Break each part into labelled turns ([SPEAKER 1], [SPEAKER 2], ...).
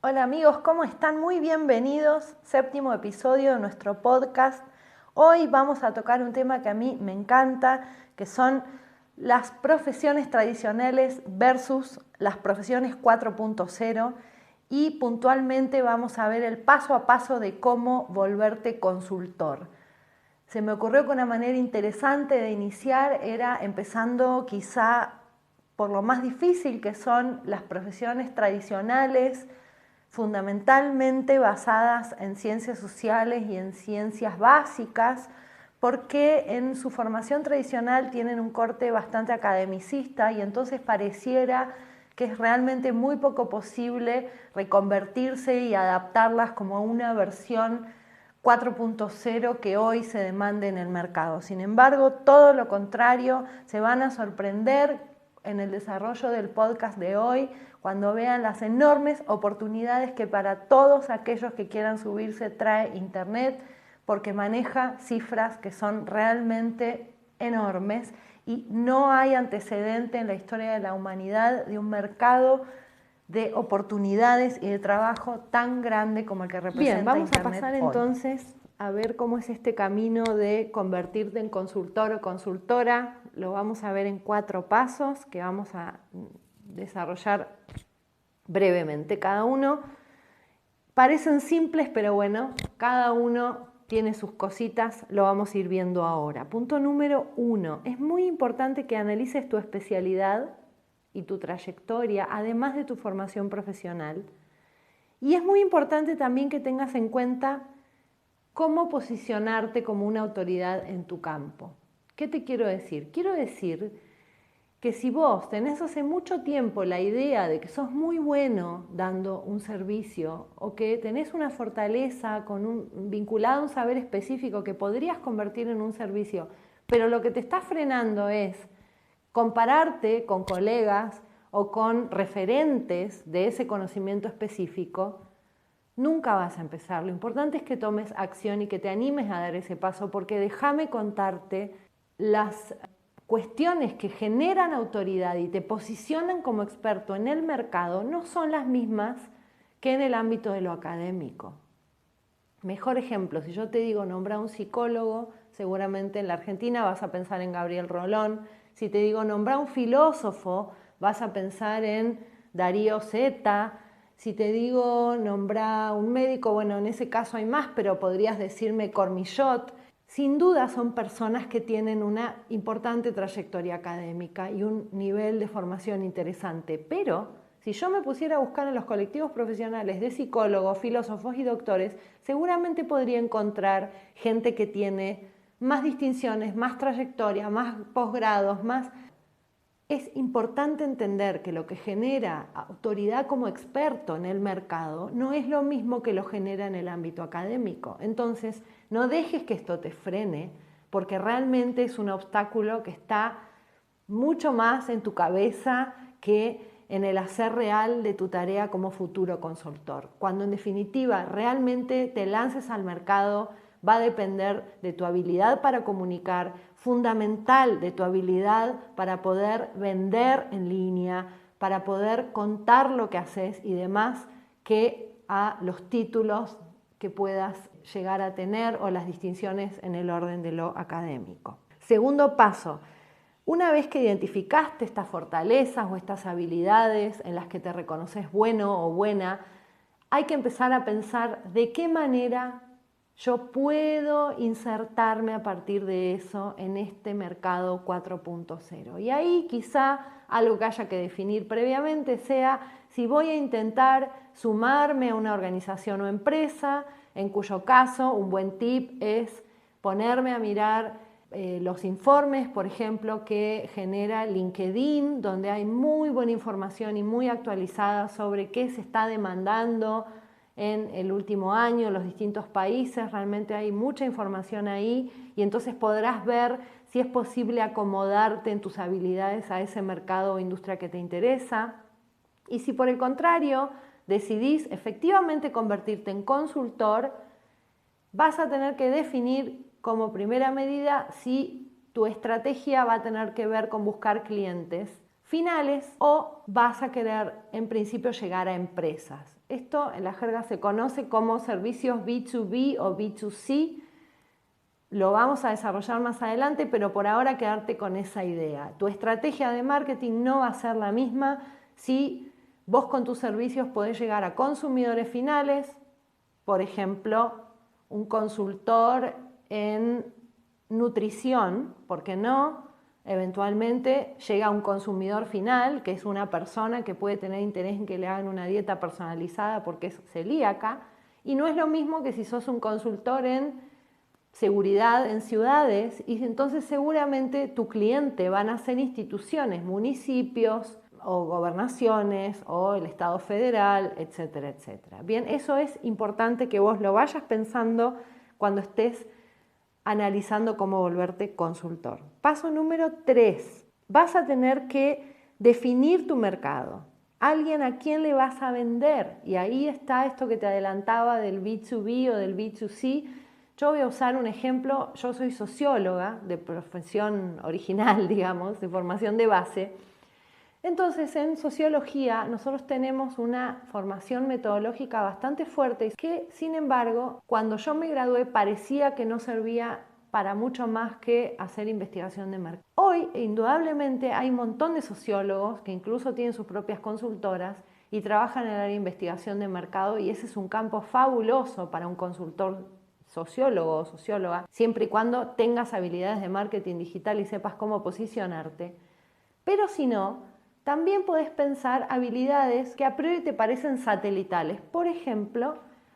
[SPEAKER 1] Hola amigos, ¿cómo están? Muy bienvenidos. Séptimo episodio de nuestro podcast. Hoy vamos a tocar un tema que a mí me encanta, que son las profesiones tradicionales versus las profesiones 4.0 y puntualmente vamos a ver el paso a paso de cómo volverte consultor. Se me ocurrió que una manera interesante de iniciar era empezando quizá por lo más difícil que son las profesiones tradicionales, fundamentalmente basadas en ciencias sociales y en ciencias básicas, porque en su formación tradicional tienen un corte bastante academicista y entonces pareciera que es realmente muy poco posible reconvertirse y adaptarlas como a una versión 4.0 que hoy se demande en el mercado. Sin embargo, todo lo contrario, se van a sorprender en el desarrollo del podcast de hoy cuando vean las enormes oportunidades que para todos aquellos que quieran subirse trae Internet, porque maneja cifras que son realmente enormes y no hay antecedente en la historia de la humanidad de un mercado de oportunidades y de trabajo tan grande como el que representa
[SPEAKER 2] Bien, vamos a
[SPEAKER 1] Internet
[SPEAKER 2] pasar
[SPEAKER 1] hoy.
[SPEAKER 2] entonces a ver cómo es este camino de convertirte en consultor o consultora. Lo vamos a ver en 4 pasos que vamos a desarrollar brevemente. Cada uno parecen simples, pero bueno, cada uno tiene sus cositas, lo vamos a ir viendo ahora. Punto número 1. Es muy importante que analices tu especialidad y tu trayectoria, además de tu formación profesional. Y es muy importante también que tengas en cuenta cómo posicionarte como una autoridad en tu campo. ¿Qué te quiero decir? Quiero decir que si vos tenés hace mucho tiempo la idea de que sos muy bueno dando un servicio o que tenés una fortaleza vinculada a un saber específico que podrías convertir en un servicio, pero lo que te está frenando es compararte con colegas o con referentes de ese conocimiento específico, nunca vas a empezar. Lo importante es que tomes acción y que te animes a dar ese paso, porque déjame contarte las cuestiones que generan autoridad y te posicionan como experto en el mercado no son las mismas que en el ámbito de lo académico. Mejor ejemplo, si yo te digo nombra un psicólogo, seguramente en la Argentina vas a pensar en Gabriel Rolón. Si te digo nombra un filósofo, vas a pensar en Darío Zeta. Si te digo nombra un médico, bueno, en ese caso hay más, pero podrías decirme Cormillot. Sin duda son personas que tienen una importante trayectoria académica y un nivel de formación interesante, pero si yo me pusiera a buscar en los colectivos profesionales de psicólogos, filósofos y doctores, seguramente podría encontrar gente que tiene más distinciones, más trayectoria, más posgrados, más... Es importante entender que lo que genera autoridad como experto en el mercado no es lo mismo que lo genera en el ámbito académico. Entonces, no dejes que esto te frene, porque realmente es un obstáculo que está mucho más en tu cabeza que en el hacer real de tu tarea como futuro consultor. Cuando en definitiva realmente te lances al mercado, va a depender de tu habilidad para comunicar, fundamental de tu habilidad para poder vender en línea, para poder contar lo que haces y demás, que a los títulos que puedas llegar a tener o las distinciones en el orden de lo académico. Segundo paso, una vez que identificaste estas fortalezas o estas habilidades en las que te reconoces bueno o buena, hay que empezar a pensar de qué manera yo puedo insertarme a partir de eso en este mercado 4.0. Y ahí quizá algo que haya que definir previamente sea si voy a intentar sumarme a una organización o empresa, en cuyo caso un buen tip es ponerme a mirar los informes, por ejemplo, que genera LinkedIn, donde hay muy buena información y muy actualizada sobre qué se está demandando en el último año en los distintos países. Realmente hay mucha información ahí y entonces podrás ver si es posible acomodarte en tus habilidades a ese mercado o industria que te interesa. Y si por el contrario decidís efectivamente convertirte en consultor, vas a tener que definir como primera medida si tu estrategia va a tener que ver con buscar clientes finales o vas a querer en principio llegar a empresas. Esto en la jerga se conoce como servicios B2B o B2C. Lo vamos a desarrollar más adelante, pero por ahora quedarte con esa idea. Tu estrategia de marketing no va a ser la misma si vos con tus servicios podés llegar a consumidores finales, por ejemplo, un consultor en nutrición, ¿por qué no? Eventualmente llega a un consumidor final, que es una persona que puede tener interés en que le hagan una dieta personalizada porque es celíaca, y no es lo mismo que si sos un consultor en seguridad en ciudades, y entonces seguramente tu cliente van a ser instituciones, municipios o gobernaciones o el Estado federal, etcétera, etcétera. Bien, eso es importante que vos lo vayas pensando cuando estés analizando cómo volverte consultor. Paso número 3. Vas a tener que definir tu mercado. Alguien a quién le vas a vender. Y ahí está esto que te adelantaba del B2B o del B2C. Yo voy a usar un ejemplo. Yo soy socióloga de profesión original, digamos, de formación de base. Entonces, en sociología nosotros tenemos una formación metodológica bastante fuerte que, sin embargo, cuando yo me gradué parecía que no servía para mucho más que hacer investigación de mercado. Hoy, indudablemente, hay un montón de sociólogos que incluso tienen sus propias consultoras y trabajan en el área de investigación de mercado, y ese es un campo fabuloso para un consultor sociólogo o socióloga, siempre y cuando tengas habilidades de marketing digital y sepas cómo posicionarte. Pero si no, también podés pensar habilidades que a priori te parecen satelitales. Por ejemplo,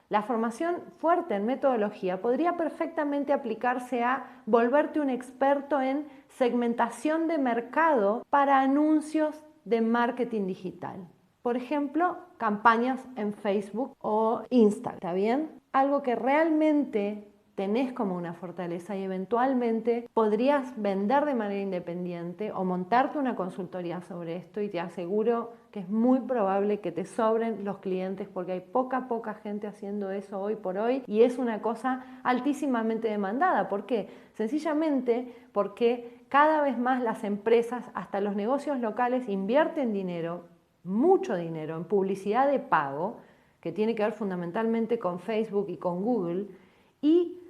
[SPEAKER 2] la formación fuerte en metodología podría perfectamente aplicarse a volverte un experto en segmentación de mercado para anuncios de marketing digital. Por ejemplo, campañas en Facebook o Instagram, ¿está bien? Algo que realmente tenés como una fortaleza y eventualmente podrías vender de manera independiente o montarte una consultoría sobre esto, y te aseguro que es muy probable que te sobren los clientes porque hay poca gente haciendo eso hoy por hoy, y es una cosa altísimamente demandada. ¿Por qué? Sencillamente porque cada vez más las empresas, hasta los negocios locales, invierten dinero, mucho dinero, en publicidad de pago, que tiene que ver fundamentalmente con Facebook y con Google, y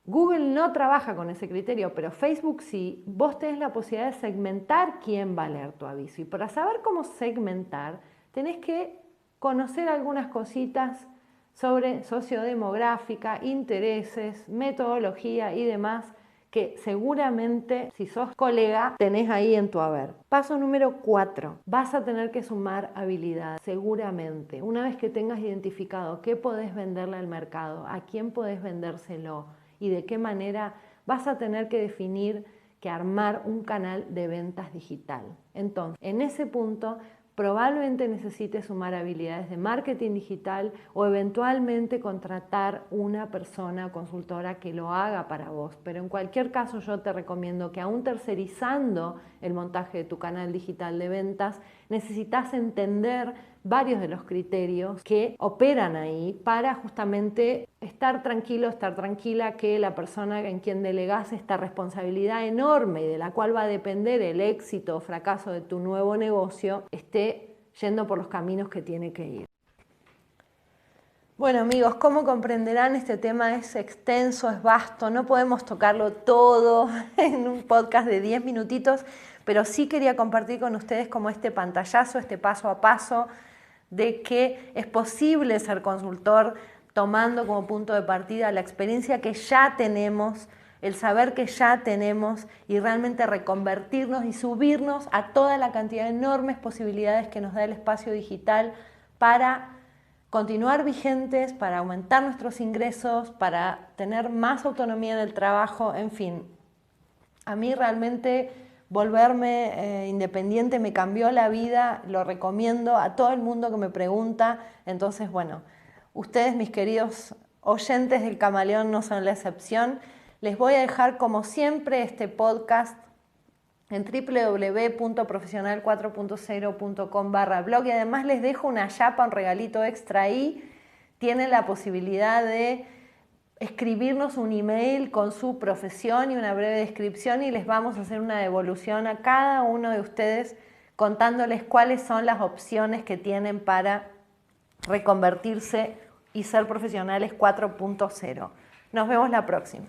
[SPEAKER 2] Google no trabaja con ese criterio, pero Facebook sí. Vos tenés la posibilidad de segmentar quién va a leer tu aviso. Y para saber cómo segmentar, tenés que conocer algunas cositas sobre sociodemográfica, intereses, metodología y demás, que seguramente, si sos colega, tenés ahí en tu haber. Paso número 4. Vas a tener que sumar habilidades, seguramente. Una vez que tengas identificado qué podés venderle al mercado, a quién podés vendérselo y de qué manera, vas a tener que definir que armar un canal de ventas digital. Entonces, en ese punto, probablemente necesites sumar habilidades de marketing digital o eventualmente contratar una persona consultora que lo haga para vos. Pero en cualquier caso, yo te recomiendo que, aún tercerizando el montaje de tu canal digital de ventas, necesitas entender varios de los criterios que operan ahí para justamente estar tranquilo, estar tranquila que la persona en quien delegás esta responsabilidad enorme y de la cual va a depender el éxito o fracaso de tu nuevo negocio esté yendo por los caminos que tiene que ir.
[SPEAKER 1] Bueno, amigos, como comprenderán, este tema es extenso, es vasto, no podemos tocarlo todo en un podcast de 10 minutitos, pero sí quería compartir con ustedes como este pantallazo, este paso a paso de que es posible ser consultor tomando como punto de partida la experiencia que ya tenemos, el saber que ya tenemos, y realmente reconvertirnos y subirnos a toda la cantidad de enormes posibilidades que nos da el espacio digital para continuar vigentes, para aumentar nuestros ingresos, para tener más autonomía en el trabajo, en fin. A mí realmente volverme independiente me cambió la vida, lo recomiendo a todo el mundo que me pregunta. Entonces, bueno, ustedes, mis queridos oyentes del Camaleón, no son la excepción. Les voy a dejar, como siempre, este podcast en www.profesional4.0.com/blog, y además les dejo una chapa, un regalito extra ahí. Tienen la posibilidad de escribirnos un email con su profesión y una breve descripción, y les vamos a hacer una devolución a cada uno de ustedes contándoles cuáles son las opciones que tienen para reconvertirse y ser profesionales 4.0. Nos vemos la próxima.